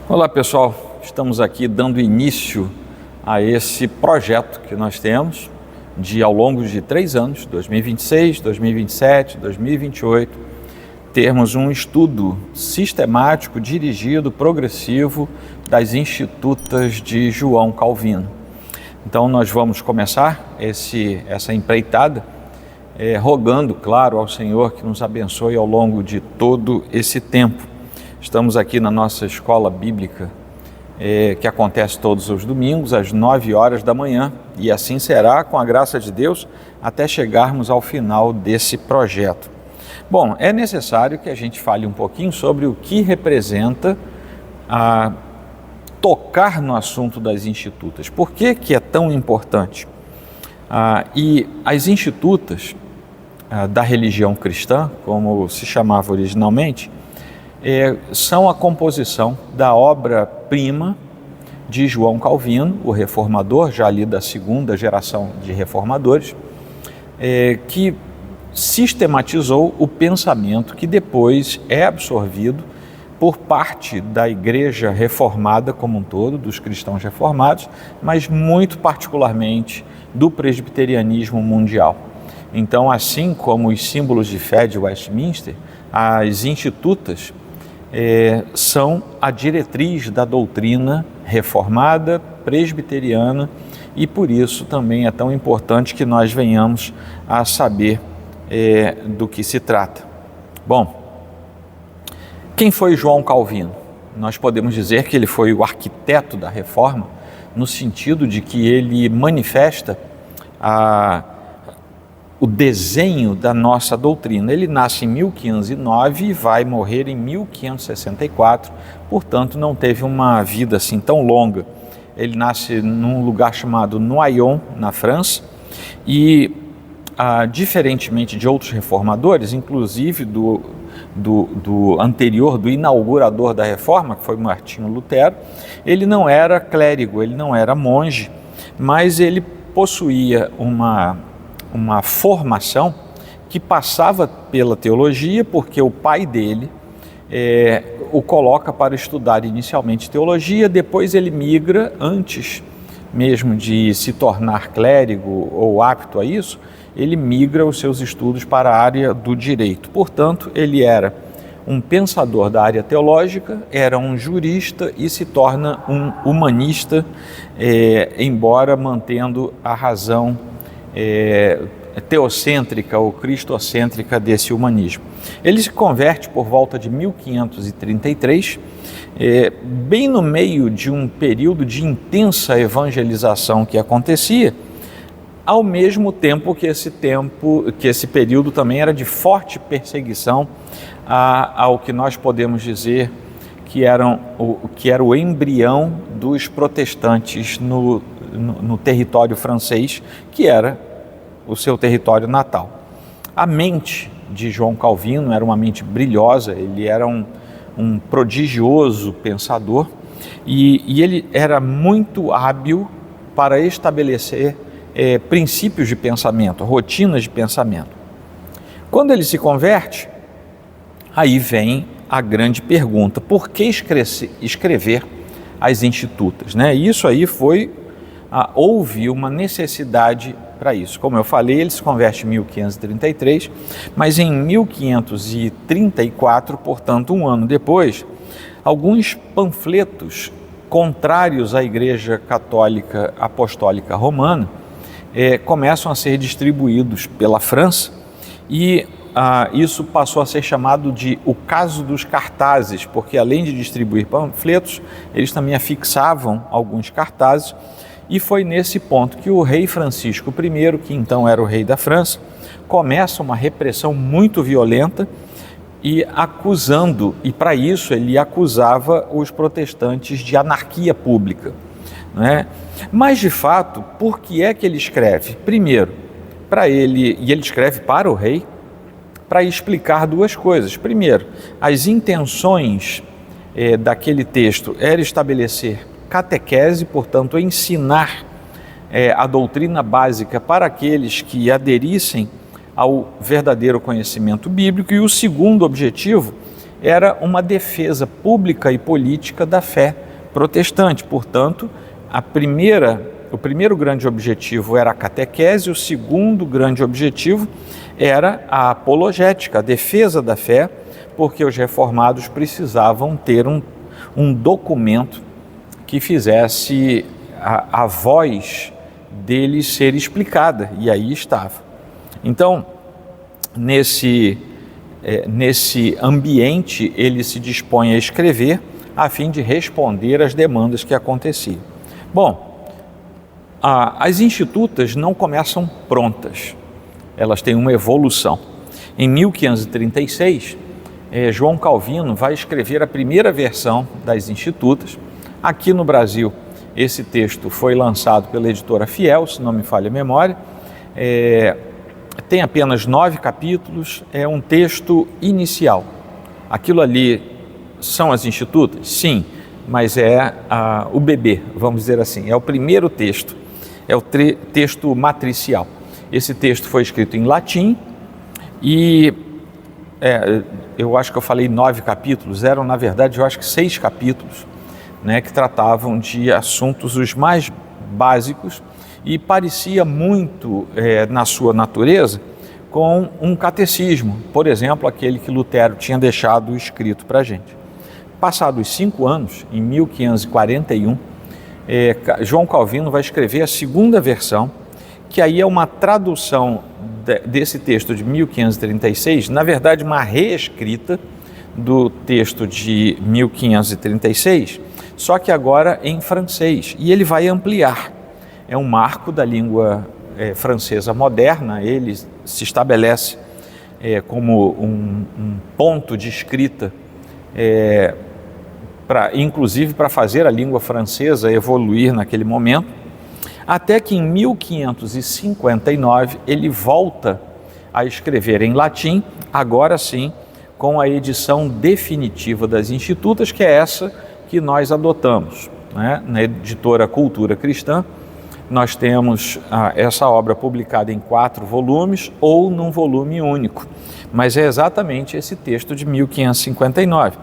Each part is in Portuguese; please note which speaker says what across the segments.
Speaker 1: Olá pessoal, estamos aqui dando início a esse projeto que nós temos ao longo de 3 anos, 2026, 2027, 2028, termos um estudo sistemático, dirigido, progressivo das Institutas de João Calvino. Então nós vamos começar essa empreitada rogando, claro, ao Senhor que nos abençoe ao longo de todo esse tempo. Estamos aqui na nossa escola bíblica, que acontece todos os domingos, às 9 horas da manhã, e assim será, com a graça de Deus, até chegarmos ao final desse projeto. Bom, é necessário que a gente fale um pouquinho sobre o que representa tocar no assunto das institutas. Por que é tão importante? E as institutas da religião cristã, como se chamava originalmente, são a composição da obra-prima de João Calvino, o reformador, já ali da segunda geração de reformadores, que sistematizou o pensamento que depois é absorvido por parte da Igreja Reformada como um todo, dos cristãos reformados, mas muito particularmente do presbiterianismo mundial. Então, assim como os símbolos de fé de Westminster, as institutas são a diretriz da doutrina reformada, presbiteriana, e por isso também é tão importante que nós venhamos a saber do que se trata. Bom, quem foi João Calvino? Nós podemos dizer que ele foi o arquiteto da reforma, no sentido de que ele manifesta o desenho da nossa doutrina. Ele nasce em 1509 e vai morrer em 1564, portanto não teve uma vida assim tão longa. Ele nasce num lugar chamado Noyon, na França, e diferentemente de outros reformadores, inclusive do anterior, do inaugurador da reforma, que foi Martinho Lutero, ele não era clérigo, ele não era monge, mas ele possuía uma formação que passava pela teologia, porque o pai dele o coloca para estudar inicialmente teologia, depois ele migra, antes mesmo de se tornar clérigo ou apto a isso, ele migra os seus estudos para a área do direito. Portanto, ele era um pensador da área teológica, era um jurista e se torna um humanista, embora mantendo a razão teocêntrica ou cristocêntrica desse humanismo. Ele se converte por volta de 1533, bem no meio de um período de intensa evangelização que acontecia, ao mesmo tempo que esse período também era de forte perseguição ao que nós podemos dizer que era o embrião dos protestantes no território francês, que era o seu território natal. A mente de João Calvino era uma mente brilhosa, ele era um prodigioso pensador e ele era muito hábil para estabelecer princípios de pensamento, rotinas de pensamento. Quando ele se converte, aí vem a grande pergunta: por que escrever as institutas? Isso aí houve uma necessidade para isso. Como eu falei, ele se converte em 1533, mas em 1534, portanto um ano depois, alguns panfletos contrários à Igreja Católica Apostólica Romana começam a ser distribuídos pela França e isso passou a ser chamado de o caso dos cartazes, porque além de distribuir panfletos, eles também afixavam alguns cartazes. E foi nesse ponto que o rei Francisco I, que então era o rei da França, começa uma repressão muito violenta e para isso ele acusava os protestantes de anarquia pública. Mas de fato, por que é que ele escreve? Primeiro, ele escreve para o rei, para explicar duas coisas. Primeiro, as intenções daquele texto era estabelecer catequese, portanto, ensinar a doutrina básica para aqueles que aderissem ao verdadeiro conhecimento bíblico. E o segundo objetivo era uma defesa pública e política da fé protestante. Portanto, o primeiro grande objetivo era a catequese, o segundo grande objetivo era a apologética, a defesa da fé, porque os reformados precisavam ter um documento que fizesse a voz deles ser explicada, e aí estava. Então, nesse ambiente, ele se dispõe a escrever a fim de responder às demandas que aconteciam. Bom, as institutas não começam prontas, elas têm uma evolução. Em 1536, João Calvino vai escrever a primeira versão das institutas. Aqui no Brasil, esse texto foi lançado pela editora Fiel, se não me falha a memória. Tem apenas 9 capítulos, é um texto inicial. Aquilo ali são as institutas? Sim, mas é o bebê, vamos dizer assim, é o primeiro texto, é o texto matricial. Esse texto foi escrito em latim e eu acho que eu falei 9 capítulos, eram na verdade eu acho que 6 capítulos, né, que tratavam de assuntos os mais básicos e parecia muito na sua natureza com um catecismo, por exemplo, aquele que Lutero tinha deixado escrito para a gente. Passados 5 anos, em 1541, João Calvino vai escrever a segunda versão, que aí é uma tradução desse texto de 1536, na verdade uma reescrita do texto de 1536, só que agora em francês, e ele vai ampliar. É um marco da língua francesa moderna, ele se estabelece como um ponto de escrita, inclusive para fazer a língua francesa evoluir naquele momento, até que em 1559 ele volta a escrever em latim, agora sim, com a edição definitiva das institutas, que é essa que nós adotamos, né? Na editora Cultura Cristã, nós temos essa obra publicada em 4 volumes ou num volume único, mas é exatamente esse texto de 1559,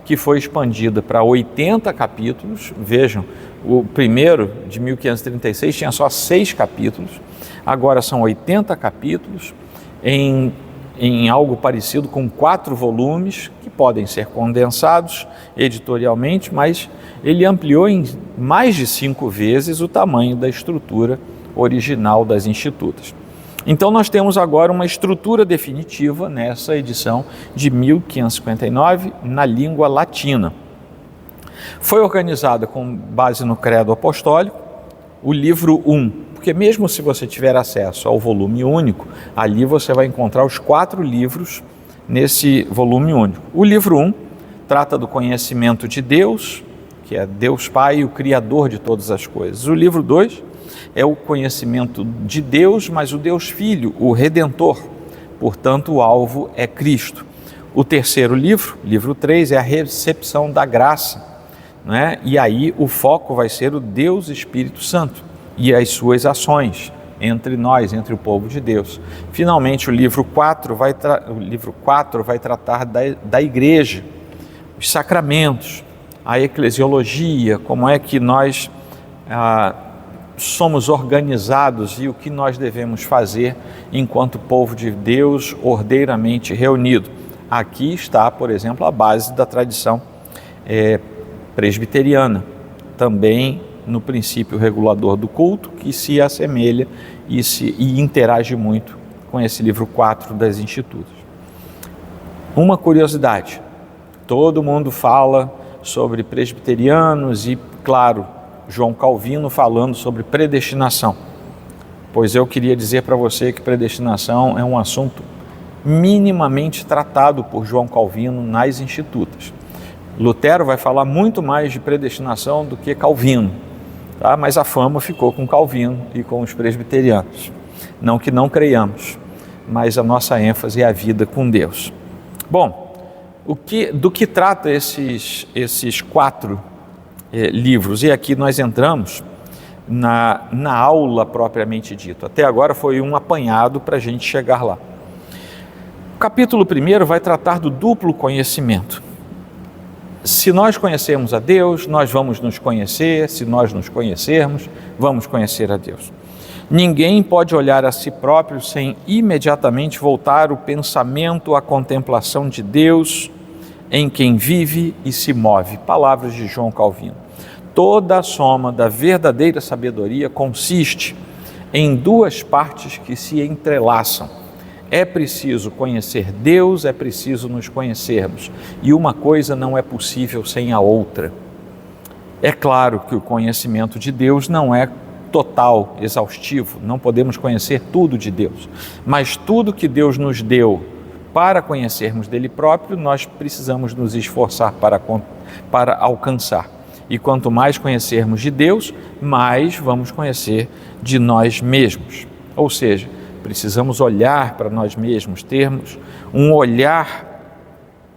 Speaker 1: que foi expandida para 80 capítulos. Vejam, o primeiro de 1536 tinha só 6 capítulos, agora são 80 capítulos, em algo parecido com 4 volumes, que podem ser condensados editorialmente, mas ele ampliou em mais de 5 vezes o tamanho da estrutura original das institutas. Então nós temos agora uma estrutura definitiva nessa edição de 1559 na língua latina. Foi organizada com base no Credo Apostólico, o livro 1, porque mesmo se você tiver acesso ao volume único, ali você vai encontrar os 4 livros nesse volume único. O livro 1 trata do conhecimento de Deus, que é Deus Pai, o Criador de todas as coisas. O livro 2 é o conhecimento de Deus, mas o Deus Filho, o Redentor, portanto o alvo é Cristo. O terceiro livro, livro 3, é a recepção da graça, né? E aí o foco vai ser o Deus Espírito Santo e as suas ações entre nós, entre o povo de Deus. Finalmente, o livro 4 vai tratar da igreja, os sacramentos, a eclesiologia, como é que nós somos organizados e o que nós devemos fazer enquanto povo de Deus ordeiramente reunido. Aqui está, por exemplo, a base da tradição presbiteriana, também no princípio regulador do culto, que se assemelha e interage muito com esse livro 4 das Institutas. Uma curiosidade, todo mundo fala sobre presbiterianos e, claro, João Calvino falando sobre predestinação, pois eu queria dizer para você que predestinação é um assunto minimamente tratado por João Calvino nas Institutas. Lutero vai falar muito mais de predestinação do que Calvino, tá? Mas a fama ficou com Calvino e com os presbiterianos. Não que não creiamos, mas a nossa ênfase é a vida com Deus. Bom, do que trata esses 4 livros? E aqui nós entramos na aula propriamente dita. Até agora foi um apanhado para a gente chegar lá. O capítulo 1 vai tratar do duplo conhecimento. Se nós conhecermos a Deus, nós vamos nos conhecer. Se nós nos conhecermos, vamos conhecer a Deus. Ninguém pode olhar a si próprio sem imediatamente voltar o pensamento à contemplação de Deus em quem vive e se move. Palavras de João Calvino. Toda a soma da verdadeira sabedoria consiste em duas partes que se entrelaçam. É preciso conhecer Deus, é preciso nos conhecermos. E uma coisa não é possível sem a outra. É claro que o conhecimento de Deus não é total, exaustivo, não podemos conhecer tudo de Deus, mas tudo que Deus nos deu para conhecermos dele próprio, nós precisamos nos esforçar para alcançar. E quanto mais conhecermos de Deus, mais vamos conhecer de nós mesmos. Ou seja, precisamos olhar para nós mesmos, termos um olhar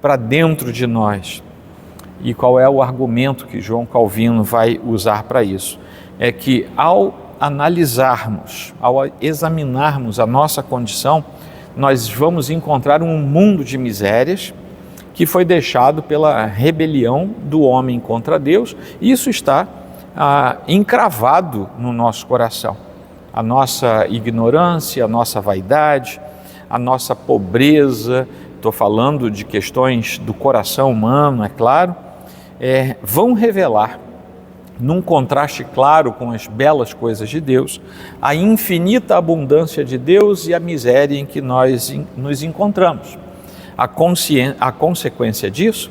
Speaker 1: para dentro de nós. E qual é o argumento que João Calvino vai usar para isso? É que ao analisarmos, ao examinarmos a nossa condição, nós vamos encontrar um mundo de misérias que foi deixado pela rebelião do homem contra Deus, e isso está encravado no nosso coração. A nossa ignorância, a nossa vaidade, a nossa pobreza, estou falando de questões do coração humano, é claro, vão revelar, num contraste claro com as belas coisas de Deus, a infinita abundância de Deus e a miséria em que nós nos encontramos. A consequência disso,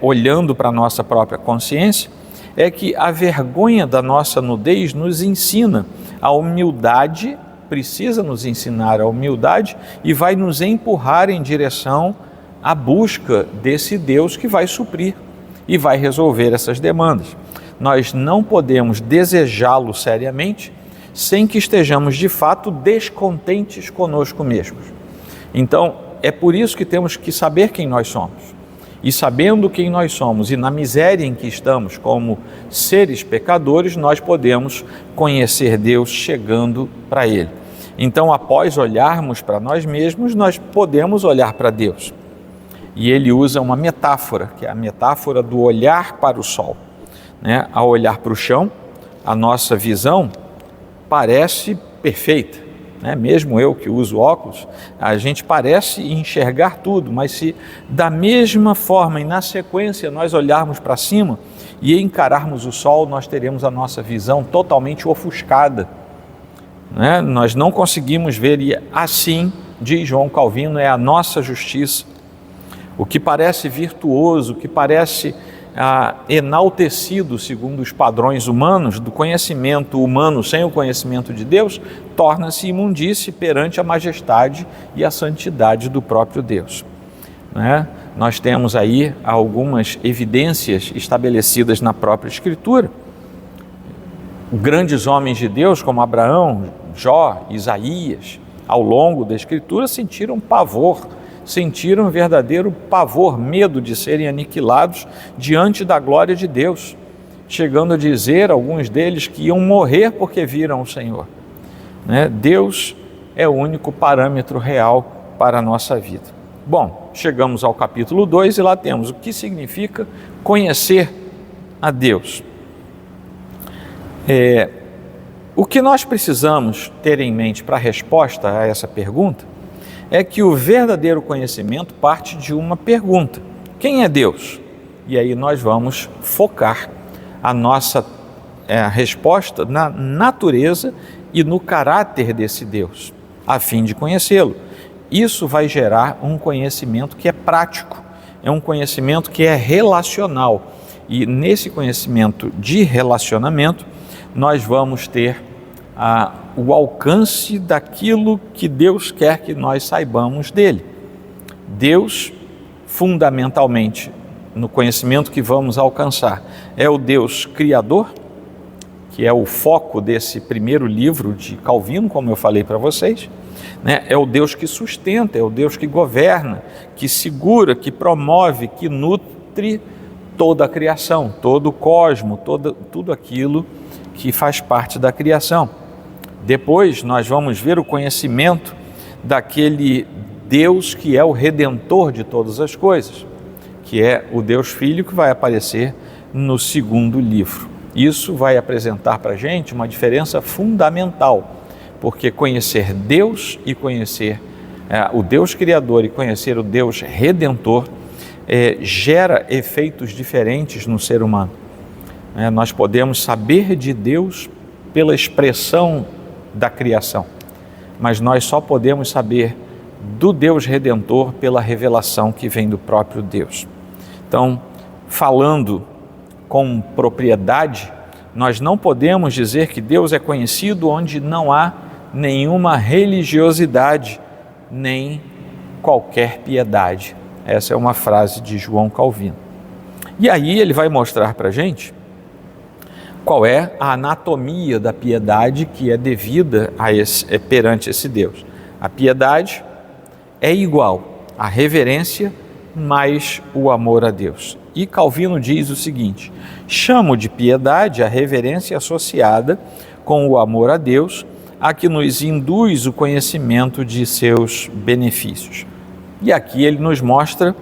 Speaker 1: olhando para a nossa própria consciência, é que a vergonha da nossa nudez nos ensina a humildade, precisa nos ensinar a humildade e vai nos empurrar em direção à busca desse Deus que vai suprir e vai resolver essas demandas. Nós não podemos desejá-lo seriamente sem que estejamos de fato descontentes conosco mesmos. Então, é por isso que temos que saber quem nós somos. E sabendo quem nós somos e na miséria em que estamos como seres pecadores, nós podemos conhecer Deus chegando para Ele. Então, após olharmos para nós mesmos, nós podemos olhar para Deus. E ele usa uma metáfora, que é a metáfora do olhar para o sol. Ao olhar para o chão, a nossa visão parece perfeita. Mesmo eu que uso óculos, a gente parece enxergar tudo, mas se da mesma forma e na sequência nós olharmos para cima e encararmos o sol, nós teremos a nossa visão totalmente ofuscada. Nós não conseguimos ver, e assim, diz João Calvino, é a nossa justiça. O que parece virtuoso, o que parece enaltecido segundo os padrões humanos, do conhecimento humano sem o conhecimento de Deus, torna-se imundície perante a majestade e a santidade do próprio Deus. Nós temos aí algumas evidências estabelecidas na própria Escritura. Grandes homens de Deus como Abraão, Jó, Isaías, ao longo da Escritura sentiram pavor, sentiram verdadeiro pavor, medo de serem aniquilados diante da glória de Deus, chegando a dizer, alguns deles, que iam morrer porque viram o Senhor. Deus é o único parâmetro real para a nossa vida. Bom, chegamos ao capítulo 2 e lá temos o que significa conhecer a Deus. O que nós precisamos ter em mente para a resposta a essa pergunta é que o verdadeiro conhecimento parte de uma pergunta: quem é Deus? E aí nós vamos focar a nossa resposta na natureza e no caráter desse Deus, a fim de conhecê-lo. Isso vai gerar um conhecimento que é prático, é um conhecimento que é relacional. E nesse conhecimento de relacionamento, nós vamos ter o alcance daquilo que Deus quer que nós saibamos dele. Deus, fundamentalmente, no conhecimento que vamos alcançar, é o Deus Criador, que é o foco desse primeiro livro de Calvino, como eu falei para vocês. É o Deus que sustenta, é o Deus que governa, que segura, que promove, que nutre toda a criação, todo o cosmo, tudo aquilo que faz parte da criação. Depois nós vamos ver o conhecimento daquele Deus que é o Redentor de todas as coisas. que é o Deus Filho, que vai aparecer no segundo livro. Isso vai apresentar para a gente uma diferença fundamental, porque conhecer Deus e conhecer o Deus Criador e conhecer o Deus Redentor gera efeitos diferentes no ser humano. Nós podemos saber de Deus pela expressão da criação, mas nós só podemos saber do Deus Redentor pela revelação que vem do próprio Deus. Então, falando com propriedade, nós não podemos dizer que Deus é conhecido onde não há nenhuma religiosidade, nem qualquer piedade. Essa é uma frase de João Calvino. E aí ele vai mostrar para a gente qual é a anatomia da piedade que é devida perante esse Deus. A piedade é igual à reverência mais o amor a Deus. E Calvino diz o seguinte: chamo de piedade a reverência associada com o amor a Deus, a que nos induz o conhecimento de seus benefícios. E aqui ele nos mostra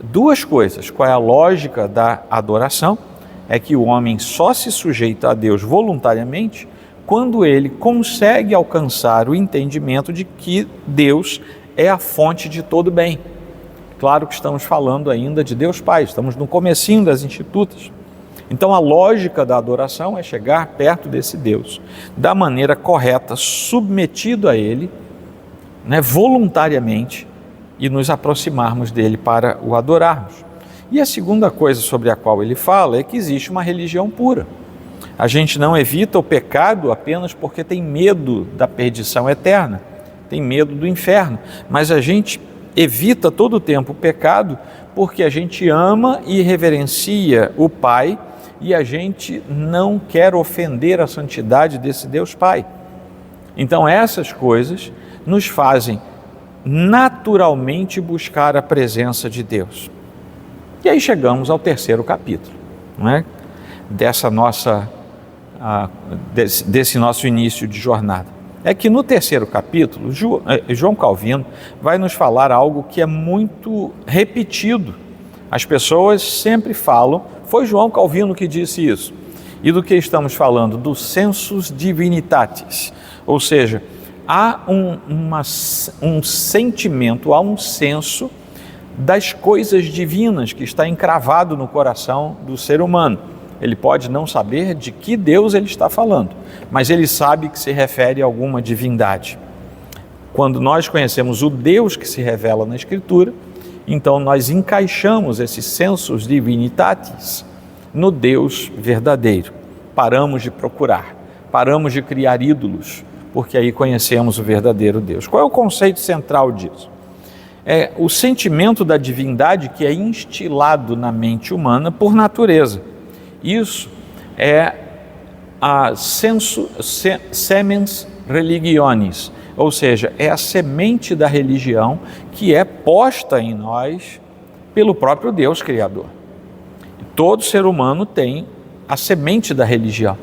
Speaker 1: duas coisas. Qual é a lógica da adoração? É que o homem só se sujeita a Deus voluntariamente quando ele consegue alcançar o entendimento de que Deus é a fonte de todo bem. Claro que estamos falando ainda de Deus Pai, estamos no comecinho das institutas. Então a lógica da adoração é chegar perto desse Deus da maneira correta, submetido a Ele, voluntariamente, e nos aproximarmos dele para o adorarmos. E a segunda coisa sobre a qual ele fala é que existe uma religião pura. A gente não evita o pecado apenas porque tem medo da perdição eterna, tem medo do inferno, mas a gente evita todo o tempo o pecado porque a gente ama e reverencia o Pai e a gente não quer ofender a santidade desse Deus Pai. Então essas coisas nos fazem naturalmente buscar a presença de Deus. E aí chegamos ao terceiro capítulo, desse nosso início de jornada. É que no terceiro capítulo, João Calvino vai nos falar algo que é muito repetido. As pessoas sempre falam, foi João Calvino que disse isso. E do que estamos falando? Do sensus divinitatis, ou seja, há um sentimento, há um senso das coisas divinas que está encravado no coração do ser humano. Ele pode não saber de que Deus ele está falando, mas ele sabe que se refere a alguma divindade. Quando nós conhecemos o Deus que se revela na Escritura, então nós encaixamos esses sensus divinitatis no Deus verdadeiro. Paramos de procurar, paramos de criar ídolos, porque aí conhecemos o verdadeiro Deus. Qual é o conceito central disso? É o sentimento da divindade que é instilado na mente humana por natureza. Isso é a semens religionis, ou seja, é a semente da religião que é posta em nós pelo próprio Deus Criador. Todo ser humano tem a semente da religião.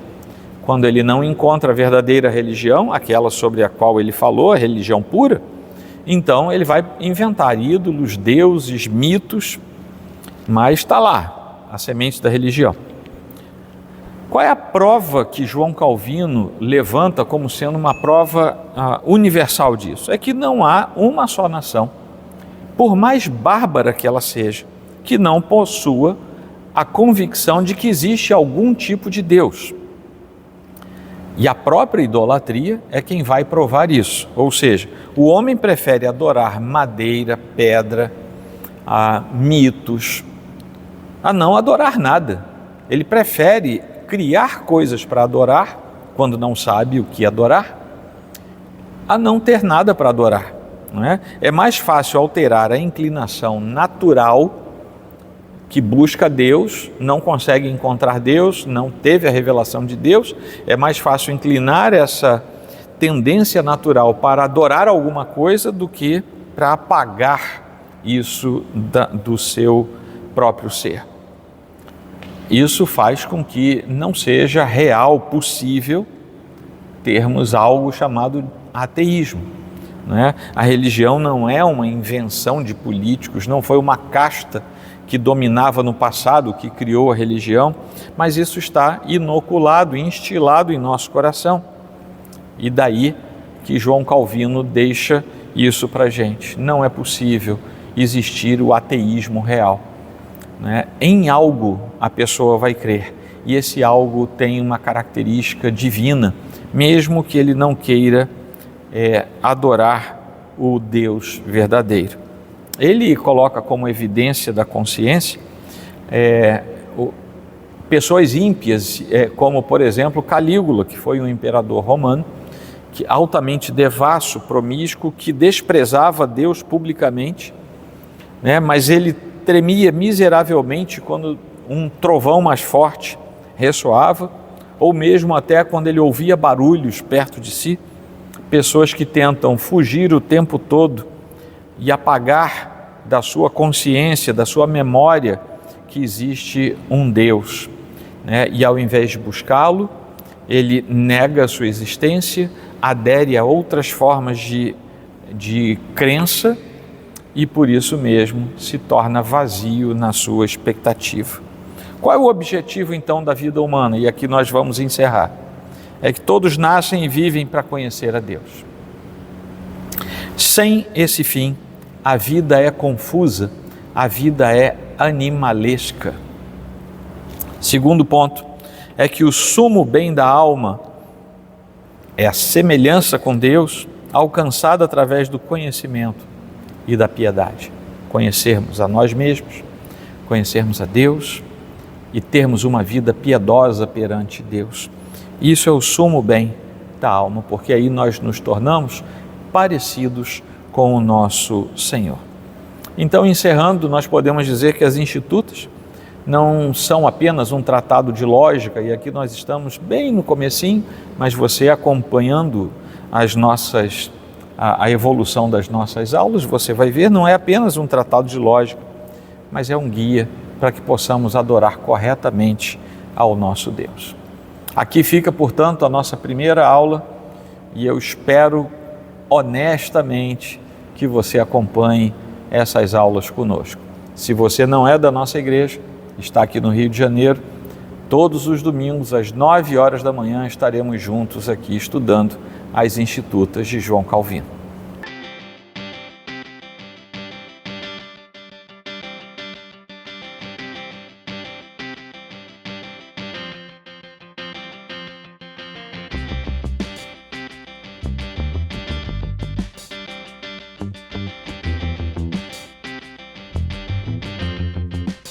Speaker 1: Quando ele não encontra a verdadeira religião, aquela sobre a qual ele falou, a religião pura, então ele vai inventar ídolos, deuses, mitos, mas está lá, a semente da religião. Qual é a prova que João Calvino levanta como sendo uma prova universal disso? É que não há uma só nação, por mais bárbara que ela seja, que não possua a convicção de que existe algum tipo de Deus. E a própria idolatria é quem vai provar isso. Ou seja, o homem prefere adorar madeira, pedra, mitos, a não adorar nada. Ele prefere criar coisas para adorar, quando não sabe o que adorar, a não ter nada para adorar. Não é? É mais fácil alterar a inclinação natural que busca Deus, não consegue encontrar Deus, não teve a revelação de Deus, é mais fácil inclinar essa tendência natural para adorar alguma coisa do que para apagar isso do seu próprio ser. Isso faz com que não seja real, possível, termos algo chamado ateísmo. né? A religião não é uma invenção de políticos, não foi uma casta que dominava no passado que criou a religião, mas isso está inoculado, instilado em nosso coração. E daí que João Calvino deixa isso para a gente. Não é possível existir o ateísmo real, né? Em algo a pessoa vai crer, e esse algo tem uma característica divina, mesmo que ele não queira adorar o Deus verdadeiro. Ele coloca como evidência da consciência pessoas ímpias, como por exemplo Calígula, que foi um imperador romano, que altamente devasso, promíscuo, que desprezava Deus publicamente, né? Mas ele tremia miseravelmente quando um trovão mais forte ressoava, ou mesmo até quando ele ouvia barulhos perto de si. Pessoas que tentam fugir o tempo todo e apagar da sua consciência, da sua memória, que existe um Deus, né? E ao invés de buscá-lo, ele nega a sua existência, adere a outras formas de crença e por isso mesmo se torna vazio na sua expectativa. Qual é o objetivo então da vida humana? E aqui nós vamos encerrar. É que todos nascem e vivem para conhecer a Deus. Sem esse fim, a vida é confusa, a vida é animalesca. Segundo ponto é que o sumo bem da alma é a semelhança com Deus alcançada através do conhecimento e da piedade. Conhecermos a nós mesmos, conhecermos a Deus e termos uma vida piedosa perante Deus. Isso é o sumo bem da alma, porque aí nós nos tornamos parecidos com o nosso Senhor. Então, encerrando, nós podemos dizer que as Institutas não são apenas um tratado de lógica, e aqui nós estamos bem no comecinho, mas você acompanhando a evolução das nossas aulas, você vai ver, não é apenas um tratado de lógica, mas é um guia para que possamos adorar corretamente ao nosso Deus. Aqui fica, portanto, a nossa primeira aula, e eu espero honestamente que você acompanhe essas aulas conosco. Se você não é da nossa igreja, está aqui no Rio de Janeiro, todos os domingos às 9 horas da manhã estaremos juntos aqui estudando as Institutas de João Calvino.